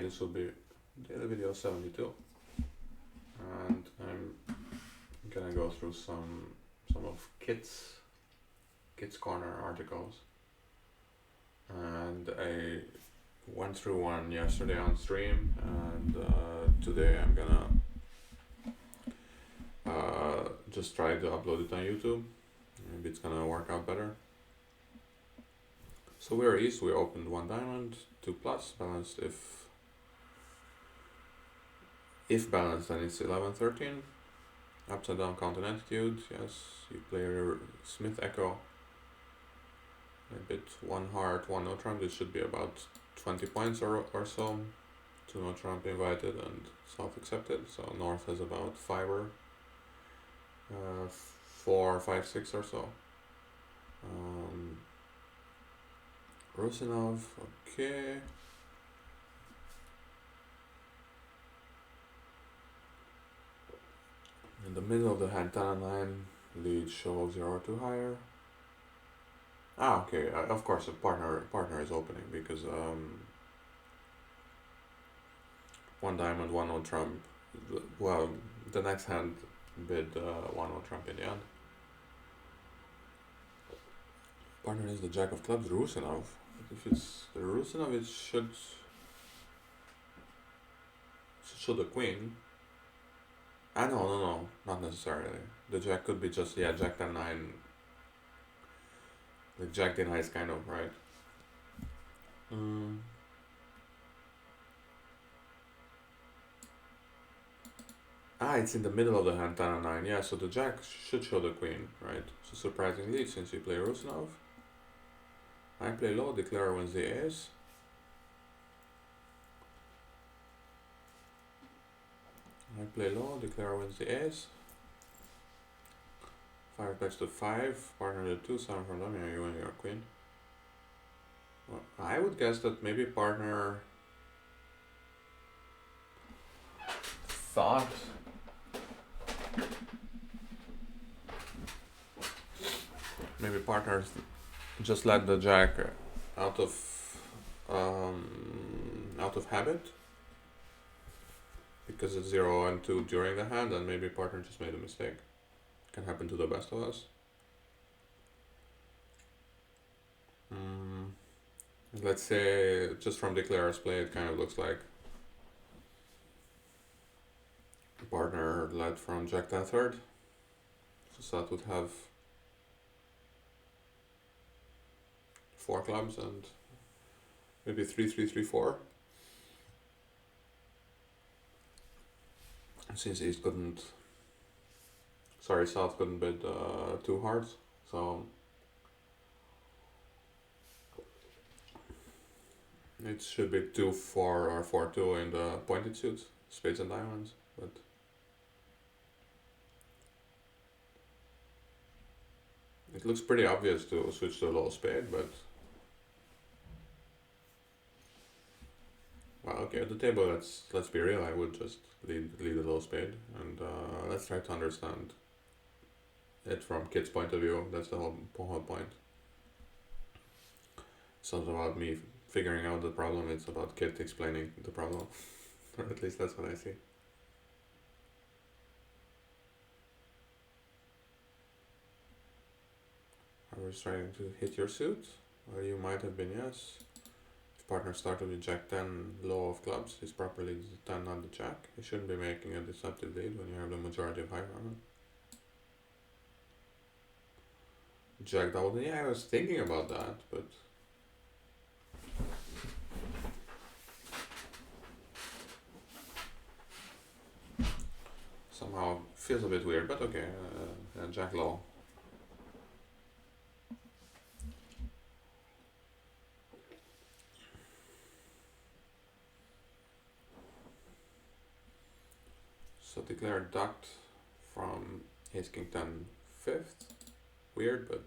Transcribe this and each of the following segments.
this will be daily video 72, and I'm gonna go through some of Kit's Corner articles, and I went through one yesterday on stream, and today I'm gonna just try to upload it on YouTube. Maybe it's gonna work out better. So we are East, we opened 1 diamond, 2 plus, balanced if balanced then it's 11-13. Upside down counter attitude, yes, you play Smith Echo, a bit 1 heart, 1 no trump. This should be about 20 points or so. 2 no trump invited and south accepted, so north has about 5 or 4, 5, 6 or so. Rusinov, okay. In the middle of the hand, 10 and 9, lead show 0 to higher. Okay, of course, a partner is opening because 1 diamond, 1 no trump. Well, the next hand bid 1 no trump in the end. Partner is the Jack of Clubs, Rusinov. If it's the Rusinov, it should show the Queen. No, not necessarily. The Jack could be just, Jack 10 9. The Jack 10 is kind of, right? It's in the middle of the hand, 10 and 9. Yeah, so the Jack should show the Queen, right? So surprisingly, since you play Rusinov, I play low, declare wins the ace. I play low, declare wins the ace. 5 backs to 5, partner to 2, 7 from them, you win your Queen. Well, I would guess that maybe partner thought partners just let the Jack out of habit because it's 0 and 2 during the hand, and maybe partner just made a mistake. Can happen to the best of us. Let's say just from declarer's play, it kind of looks like partner led from Jack 10 third, so that would have 4 clubs and maybe 3, 3, 3, 4. Since South couldn't bid 2 hearts, so it should be 2, 4 or 4, 2 in the pointed suits, spades and diamonds, but it looks pretty obvious to switch to a low spade, but well, okay, at the table, let's be real, I would just lead a low spade, and let's try to understand it from Kit's point of view. That's the whole point. It's not about me figuring out the problem, it's about Kit explaining the problem. Or at least that's what I see. I was trying to hit your suit, or you might have been, yes. If partner started with Jack 10 low of clubs, he's properly the 10 not the Jack. He shouldn't be making a deceptive lead when you have the majority of high runner. Jack double, yeah, I was thinking about that, but somehow feels a bit weird, but okay, Jack low. So declare ducked from Ace King 10 5th. Weird, but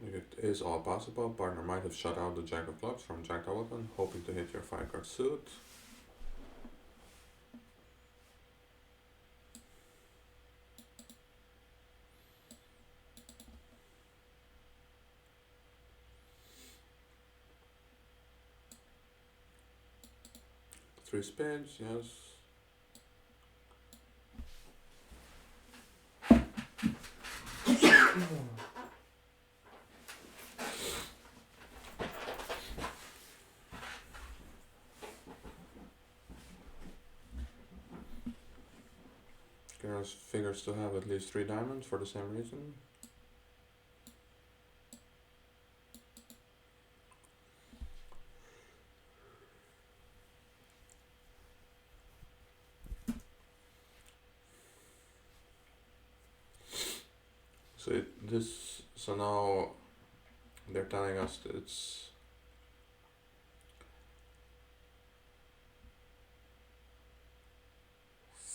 it is all possible. Partner might have shut out the Jack of Clubs from Jack double open, hoping to hit your 5-card suit. 3 spades, yes. Garros figures to have at least 3 diamonds for the same reason. So now they're telling us that it's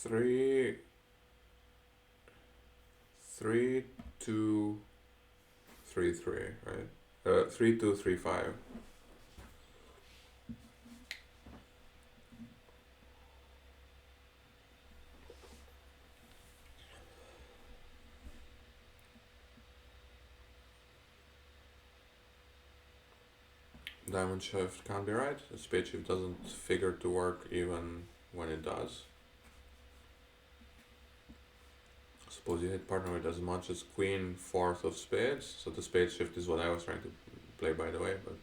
3, 3, 2, 3, 3, right? 3, 2, 3, 5. Diamond shift can't be right. The spade shift doesn't figure to work even when it does. Suppose you hit partner with as much as queen fourth of spades. So the spade shift is what I was trying to play, by the way, but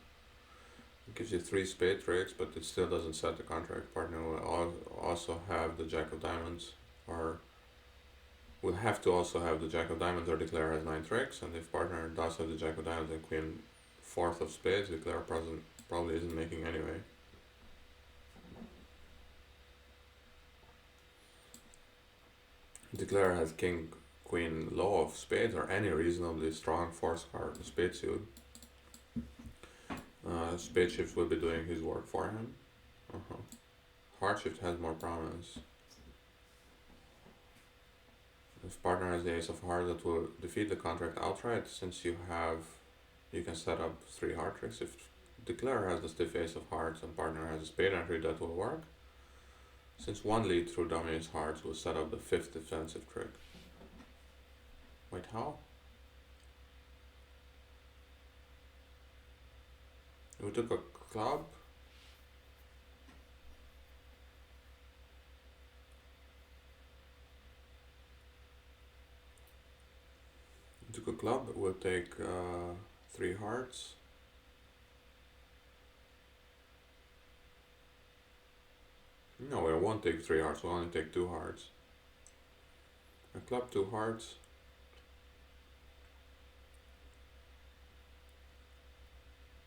it gives you 3 spade tricks, but it still doesn't set the contract. Partner will also have the jack of diamonds, or will have to also have the jack of diamonds, or declare has 9 tricks. And if partner does have the jack of diamonds and queen fourth of spades, declare probably isn't making anyway. Declare has king queen low of spades, or any reasonably strong force card in spade suit. Spade shift will be doing his work for him. Heart shift has more promise. If partner has the ace of hearts, that will defeat the contract outright, since you can set up 3 heart tricks. If declare has the stiff ace of hearts and partner has a spade entry, that will work, since one lead through dummy ace hearts will set up the 5th defensive trick. Wait, how? We took a club. We took a club. We'll take 3 hearts. No, we won't take 3 hearts. We'll only take 2 hearts. A club, 2 hearts.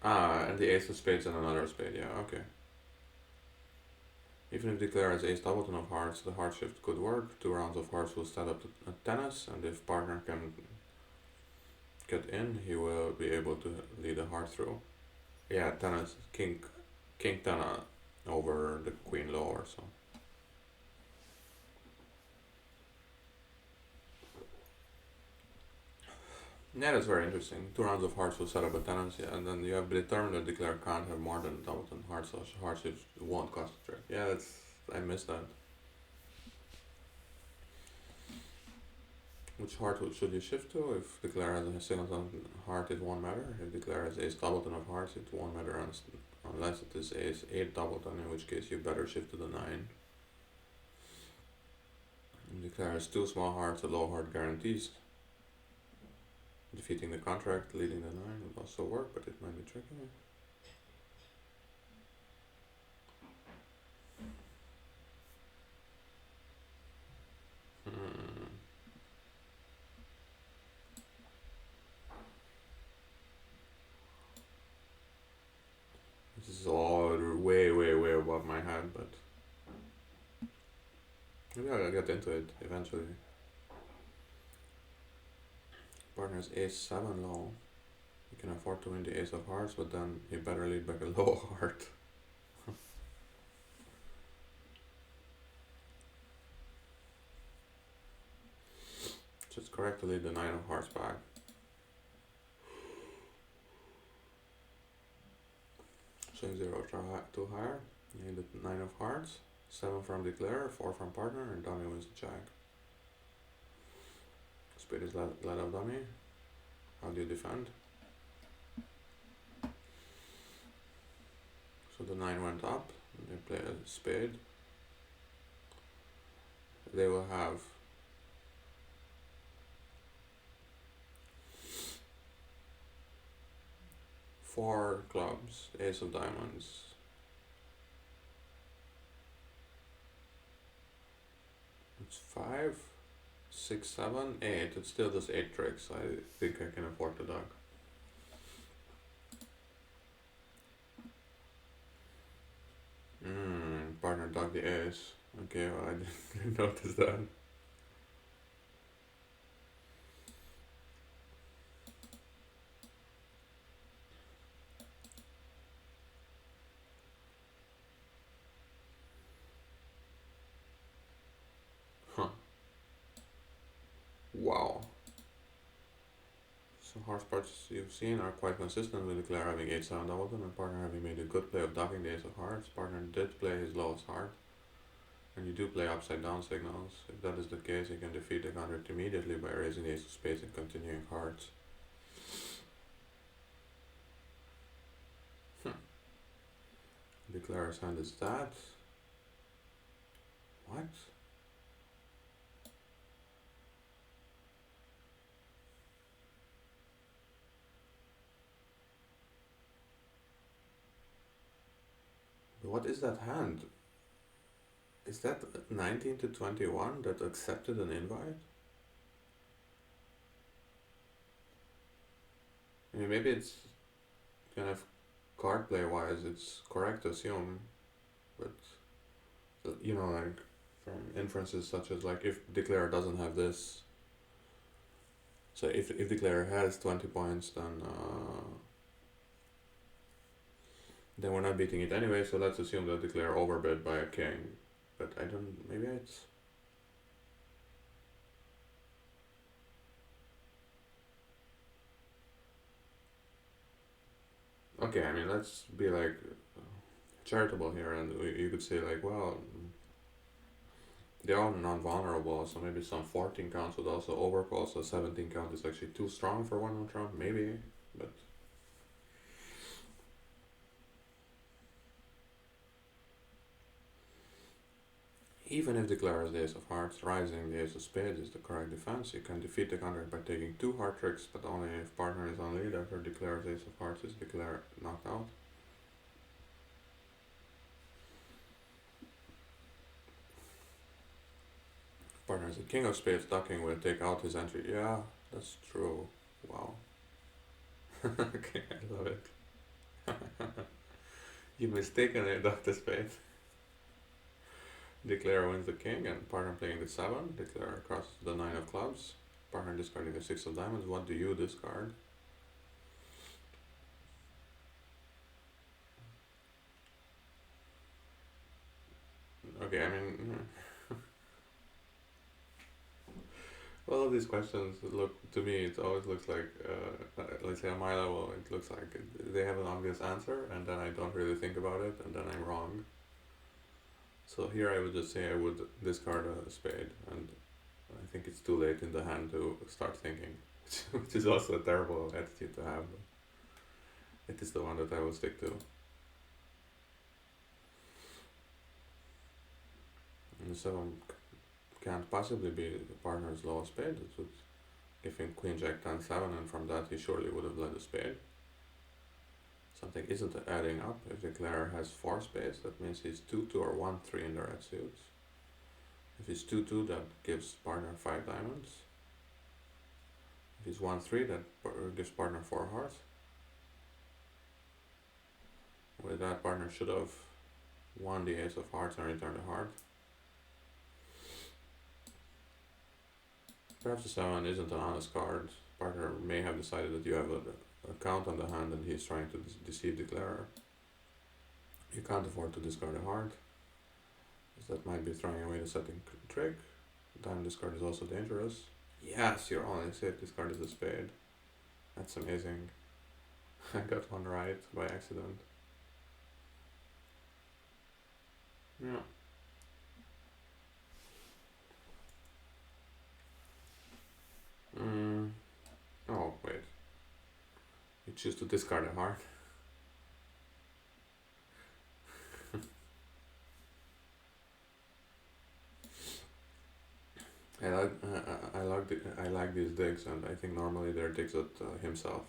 And the ace of spades and another spade. Yeah, okay. Even if declare has ace doubleton of hearts, the heart shift could work. 2 rounds of hearts will set up a tennis, and if partner can get in, he will be able to lead a heart through. Yeah, tennis, king 10 over the queen low or so. Yeah, that's very interesting. 2 rounds of hearts will set up a tennis, yeah, and then you have determined that declare can't have more than doubleton hearts, so heart shift won't cost a trick. Yeah, I missed that. Which heart should you shift to? If declare has a singleton heart, it won't matter. If declare has ace doubleton of hearts, it won't matter unless it is ace 8 doubleton, in which case you better shift to the 9. And declare has 2 small hearts, a low heart guarantees defeating the contract, leading the 9 would also work, but it might be tricky. This is all way above my head, but maybe I'll get into it eventually. Partner's ace 7 low. You can afford to win the ace of hearts, but then he better lead back a low heart. Just correct to lead the 9 of hearts back. Swing 0 to higher. You need the 9 of hearts. 7 from declare, 4 from partner, and dummy wins the jack. Spade is let up dummy. How do you defend? So the 9 went up. They play a spade. They will have four clubs, ace of diamonds. It's 5, 6, 7, 8. It still does 8 tricks. I think I can afford the dog. Partner dog the ace. Okay, well, I didn't notice that. Huh. Wow. So horse parts you've seen are quite consistent with Declare having 8-7 doubled and partner having made a good play of docking the ace of hearts. Partner did play his lowest heart. And you do play upside down signals. If that is the case, you can defeat the counter immediately by raising the ace of spades and continuing hearts. Declare's hand is that. What? What is that hand? Is that 19 to 21 that accepted an invite? I mean, maybe it's kind of card play wise, it's correct to assume, but you know, like from inferences such as like if Declare doesn't have this, so if Declare has 20 points, then we're not beating it anyway. So let's assume that Declare overbid by a king, but I don't. Maybe it's. Okay, I mean, let's be like charitable here, and you could say like, well, they're all non-vulnerable, so maybe some 14 counts would also overcall, so 17 count is actually too strong for one trump, maybe, but even if Declare the ace of hearts, rising the ace of spades is the correct defense, you can defeat the counter by taking 2 heart tricks, but only if partner is on lead after Declare's ace of hearts is Declare knocked out. Partner is a king of spades, ducking will take out his entry. Yeah, that's true. Wow. Okay, I love it. You mistakenly ducked the spade. Declare wins the king, and partner playing the 7. Declare crosses the 9 of clubs. Partner discarding the 6 of diamonds. What do you discard? Okay, I mean, all of these questions look to me. It always looks like, let's say on my level, it looks like they have an obvious answer, and then I don't really think about it, and then I'm wrong. So here I would just say I would discard a spade, and I think it's too late in the hand to start thinking, which is also a terrible attitude to have. But it is the one that I will stick to. And the 7 can't possibly be the partner's lowest spade. It would give him queen jack 10 7, and from that he surely would have led a spade. Something isn't adding up. If Declare has 4 spades, that means he's 2-2 or 1-3 in the red suits. If he's 2-2, that gives partner 5 diamonds. If he's 1-3, that gives partner 4 hearts. With that, partner should have won the ace of hearts and returned the heart. Perhaps the 7 isn't an honest card. Partner may have decided that you have a count on the hand and he's trying to deceive Declarer. You can't afford to discard a heart, as that might be throwing away the setting trick. Diamond discard is also dangerous. Yes, your only safe discard is a spade. That's amazing. I got one right by accident. Yeah. Oh, wait. You choose to discard a heart. like these digs, and I think normally they're digs at himself.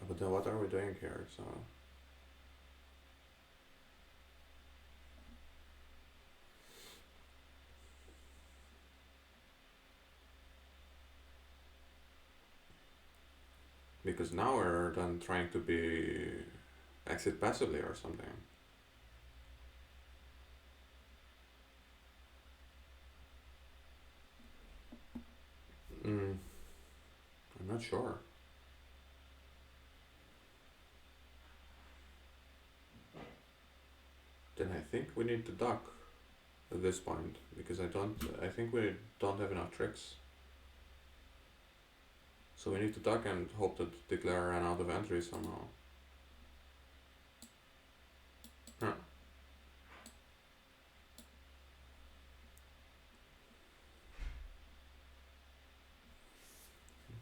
But then what are we doing here? So because now we're then trying to be exit passively or something. I'm not sure. Then I think we need to duck at this point because I think we don't have enough tricks. So we need to duck and hope that Declare ran out of entries somehow. Huh.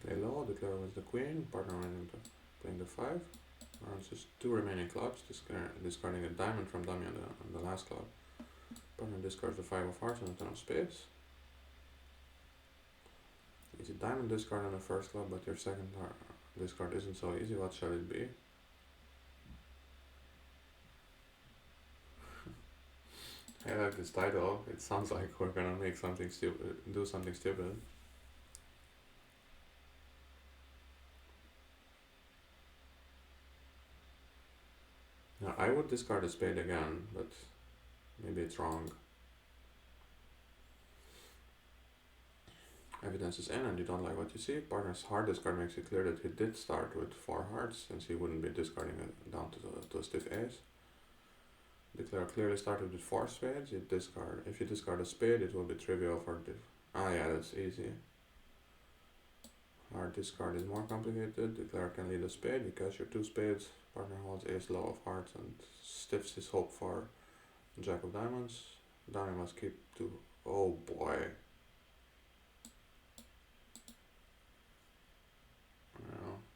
Play low, Declare was the queen, partner playing the 5. It's just 2 remaining clubs, discarding a diamond from dummy on the last club. Partner discards the 5 of hearts and a 10 of spades. Easy diamond discard on the first club, but your second discard isn't so easy. What shall it be? I like this title. It sounds like we're gonna make something stupid, do something stupid. Now I would discard a spade again, but maybe it's wrong. Evidence is in and you don't like what you see. Partner's hard discard makes it clear that he did start with 4 hearts, since he wouldn't be discarding it down to a stiff ace. Declare clearly started with 4 spades. You discard. If you discard a spade, it will be trivial for yeah, that's easy. Hard discard is more complicated. Declare can lead a spade because your 2 spades. Partner holds ace low of hearts and stiffs his hope for jack of diamonds. Dummy must keep 2. Oh boy.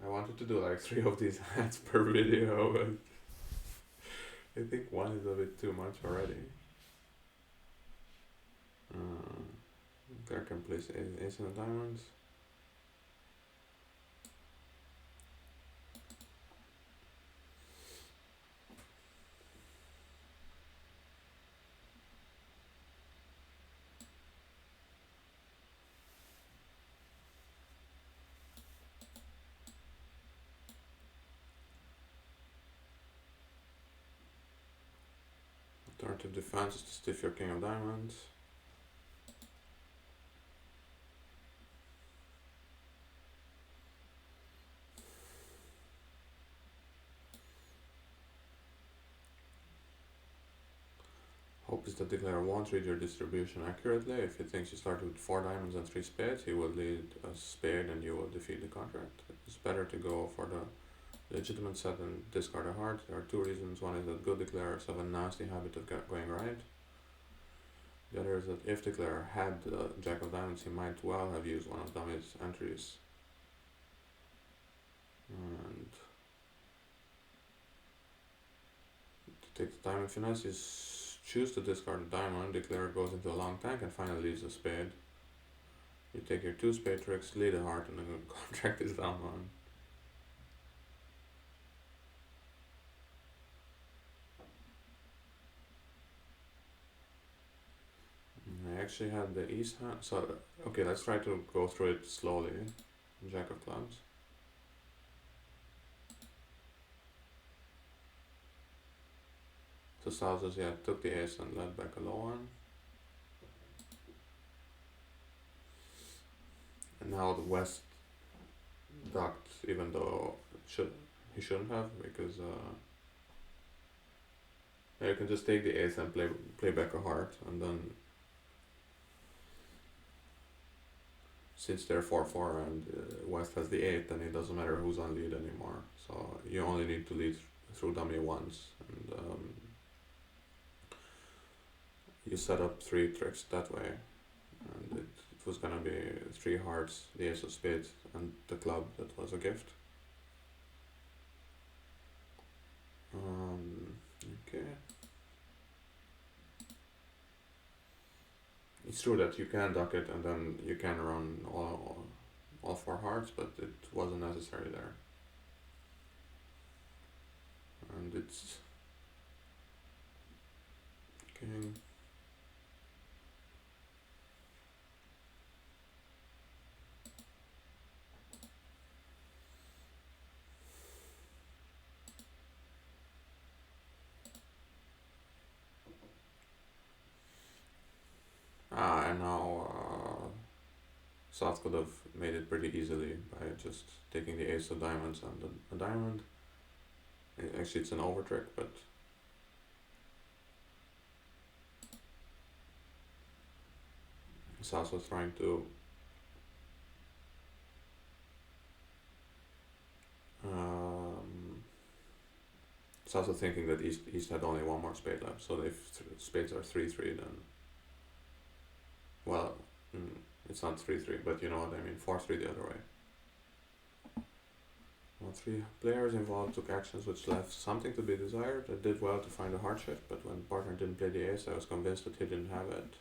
I wanted to do like 3 of these hands per video, but I think 1 is a bit too much already. There can place ace and diamonds. Alternative defense is to stiff your king of diamonds. Hope is that Declare won't read your distribution accurately. If he thinks you start with 4 diamonds and 3 spades, he will lead a spade and you will defeat the contract. It's better to go for the legitimate set and discard a heart. There are 2 reasons. One is that good declarers have a nasty habit of going right. The other is that if Declare had the jack of diamonds, he might well have used one of dummy's entries. And to take the diamond finesse is choose to discard a diamond, Declare it goes into a long tank and finally leaves a spade. You take your 2 spade tricks, lead a heart, and the contract is down 1. I actually had the east hand, so okay, let's try to go through it slowly. Jack of clubs. So Salzos, yeah, took the ace and led back a low one. And now the West ducked, even though he shouldn't have, because you can just take the ace and play back a heart, and then since they're 4-4 and West has the 8, then it doesn't matter who's on lead anymore. So you only need to lead through dummy once, and you set up 3 tricks that way, and it was gonna be 3 hearts, the ace of spades, and the club that was a gift. It's true that you can duck it and then you can run all four hearts, but it wasn't necessary there. And it's king. And now South could have made it pretty easily by just taking the ace of diamonds and a diamond. Actually, it's an over trick, but South was trying to South was thinking that East had only one more spade left, so if spades are 3-3, then well, it's not 3-3, but you know what I mean, 4-3 the other way. Well, three players involved took actions which left something to be desired. I did well to find a hard shift, but when partner didn't play the ace, I was convinced that he didn't have it.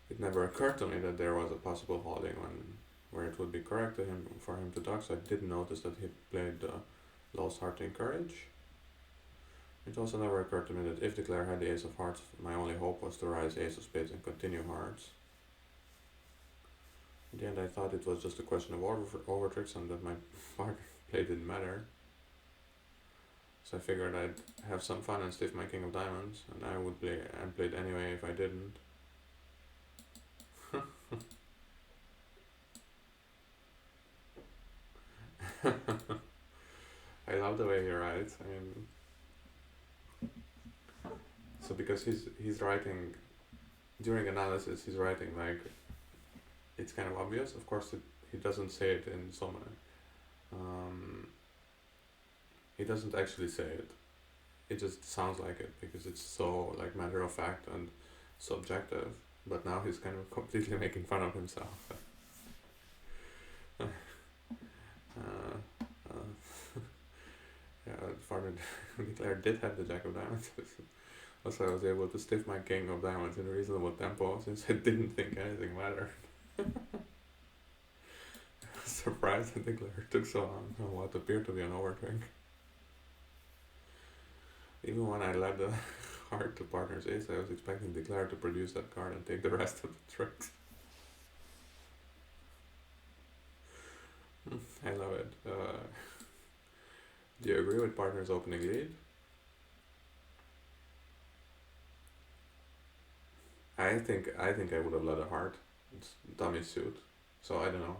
It never occurred to me that there was a possible holding where it would be correct for him to duck, so I did notice that he played lost heart to encourage. It also never occurred to me that if Declare had the ace of hearts, my only hope was to rise ace of spades and continue hearts. In the end, I thought it was just a question of over tricks and that my partner play didn't matter. So I figured I'd have some fun and stiff my king of diamonds, and I would play and played anyway if I didn't. I love the way he writes. I mean, so because he's writing during analysis, he's writing like it's kind of obvious. Of course, he doesn't say it in so many. He doesn't actually say it. It just sounds like it because it's so like matter of fact and subjective. But now he's kind of completely making fun of himself. Yeah, partner Declare did have the jack of diamonds. Also, I was able to stiff my king of diamonds in a reasonable tempo since I didn't think anything mattered. Surprised that Declare took so long on what appeared to be an overtrick. Even when I led the heart to partner's ace, I was expecting Declare to produce that card and take the rest of the tricks. I love it. Do you agree with partner's opening lead? I think I would have led a heart. It's dummy suit. So I don't know.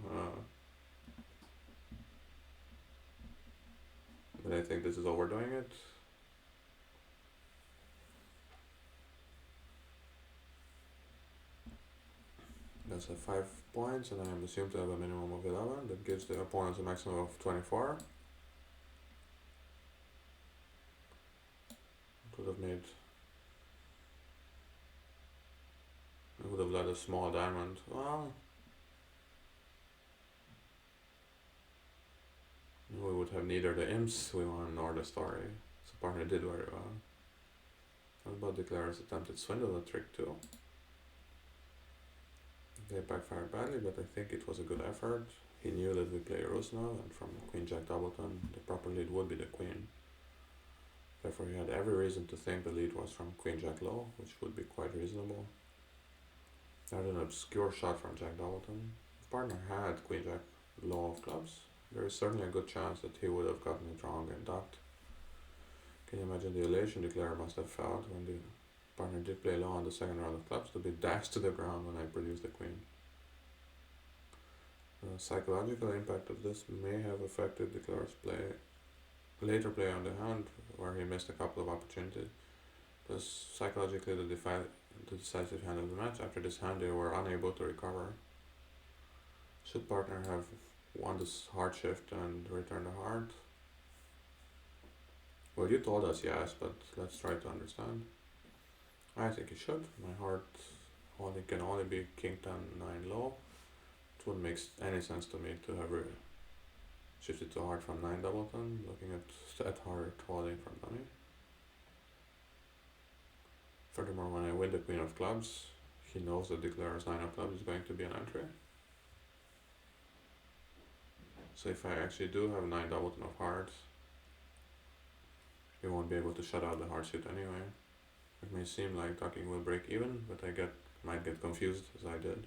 But I think this is overdoing it. That's a 5 points, and I am assumed to have a minimum of 11. That gives the opponents a maximum of 24. It would have made. I would have led a small diamond. Well, we would have neither the imps we won nor the story. So partner did very well. What about Declare's attempted swindle trick too? They backfired badly, but I think it was a good effort. He knew that we play Rusnov, and from Queen Jack Doubleton, the proper lead would be the Queen. Therefore, he had every reason to think the lead was from Queen Jack Low, which would be quite reasonable. I had an obscure shot from Jack Doubleton. If partner had Queen Jack Low of clubs, there is certainly a good chance that he would have gotten it wrong and ducked. Can you imagine the elation Declare must have felt when the partner did play low on the second round of clubs to be dashed to the ground when I produced the Queen? The psychological impact of this may have affected Declare's later play on the hand, where he missed a couple of opportunities. Plus, psychologically, the decisive hand of the match. After this hand, they were unable to recover. Should partner have won this hard shift and return the heart? Well, you told us yes, but let's try to understand. I think he should. My heart holding can only be king 10 9 low. It wouldn't make any sense to me to have shifted to heart from 9 Doubleton, looking at heart holding from dummy. Furthermore, when I win the queen of clubs, he knows that declares 9 of clubs is going to be an entry. So if I actually do have 9 doubleton of hearts, he won't be able to shut out the heart suit anyway. It may seem like talking will break even, but I might get confused as I did.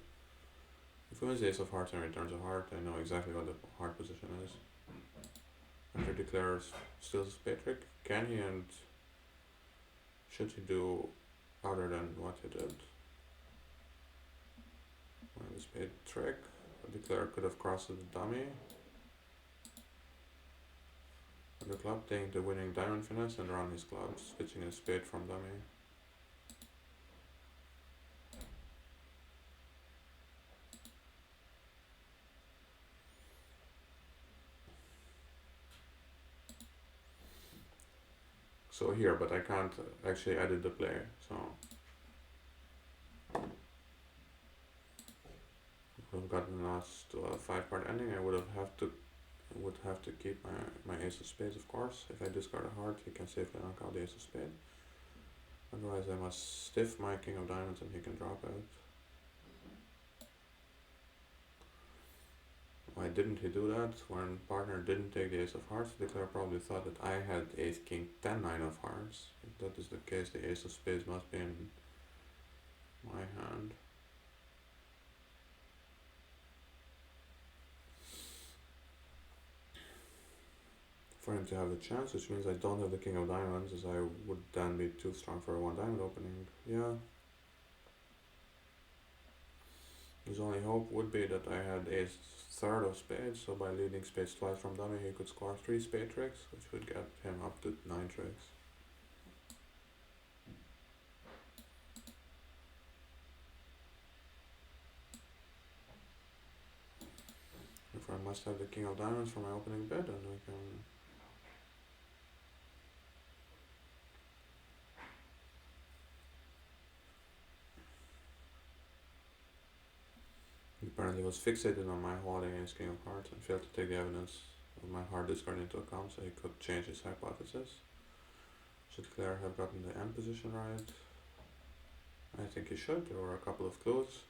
If he wins the ace of hearts and returns a heart, I know exactly what the heart position is. After declares steals a spade trick, can he and should he do other than what he did? Well, the spade trick, the declarer could have crossed the dummy. And the club taking the winning diamond finesse and run his clubs, switching a spade from dummy. So here, but I can't actually edit the play, so would have gotten us to a 5-part ending. I would have to keep my ace of spades, of course. If I discard a heart, he can safely knock out the ace of spades. Otherwise I must stiff my king of diamonds and he can drop it. Why didn't he do that? When partner didn't take the ace of hearts, the declarer probably thought that I had ace king 10 9 of hearts. If that is the case, the ace of spades must be in my hand. For him to have a chance, which means I don't have the king of diamonds, as I would then be too strong for a 1 diamond opening. Yeah. His only hope would be that I had ace third of spades, so by leading spades twice from dummy he could score 3 spade tricks, which would get him up to 9 tricks. If I must have the king of diamonds for my opening bid, and I can... He apparently was fixated on my holding ace king of hearts and failed to take the evidence of my heart discard into account, so he could change his hypothesis. Should Claire have gotten the end position right? I think he should. There were a couple of clues.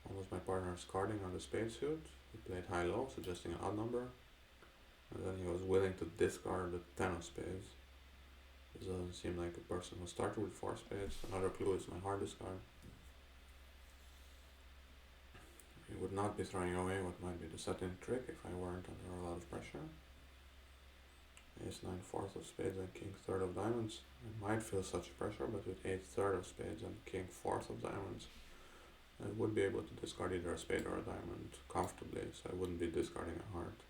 One was my partner's carding on the spade suit. He played high-low, suggesting an odd number. And then he was willing to discard the 10 of spades. This doesn't seem like a person who started with 4 spades. Another clue is my heart discard. He would not be throwing away what might be the set-in trick if I weren't under a lot of pressure. Ace 9 fourth of spades and king third of diamonds. I might feel such pressure, but with 8 third of spades and king fourth of diamonds, I would be able to discard either a spade or a diamond comfortably, so I wouldn't be discarding a heart.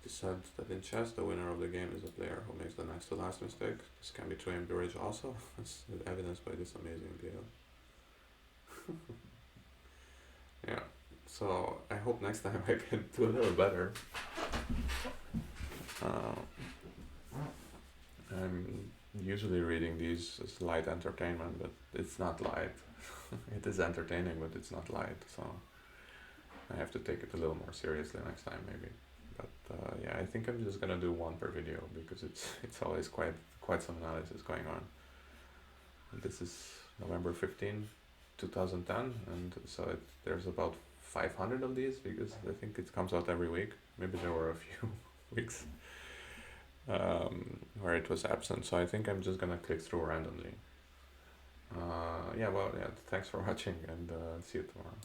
It is said that in chess, the winner of the game is the player who makes the next to last mistake. This can be true in bridge also, as evidenced by this amazing deal. Yeah, so I hope next time I can do a little better. I'm usually reading these as light entertainment, but it's not light. It is entertaining, but it's not light, so I have to take it a little more seriously next time maybe. But yeah, I think I'm just gonna do one per video because it's always quite some analysis going on. And this is November 15, 2010, and so there's about 500 of these because I think it comes out every week. Maybe there were a few weeks where it was absent, so I think I'm just gonna click through randomly. Yeah, well, yeah, thanks for watching, and see you tomorrow.